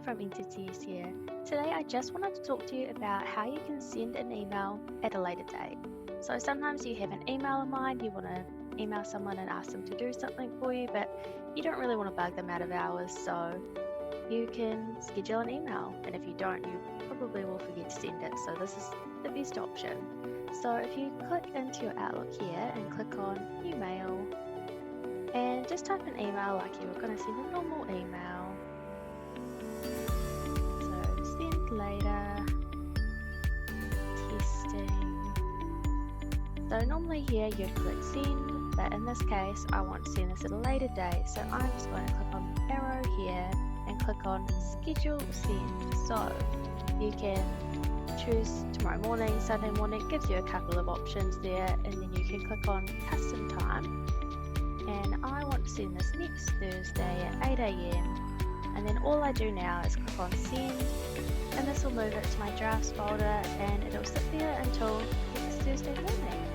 from Entities here. Today I just wanted to talk to you about how you can send an email at a later date. So sometimes you have an email in mind, you want to email someone and ask them to do something for you, but you don't really want to bug them out of hours, so you can schedule an email, and if you don't, you probably will forget to send it, so this is the best option. So if you click into your Outlook here and click on New Mail, and just type an email like you were going to send a normal email. So send later, testing. So normally here you'd click send, but in this case I want to send this at a later date, so I'm just going to click on the arrow here and click on schedule send. So you can choose tomorrow morning, Sunday morning, it gives you a couple of options there, and then you can click on custom time. And I want to send this next Thursday at 8 AM, and then all I do now is click on send, and this will move it to my drafts folder and it'll sit there until next Thursday morning.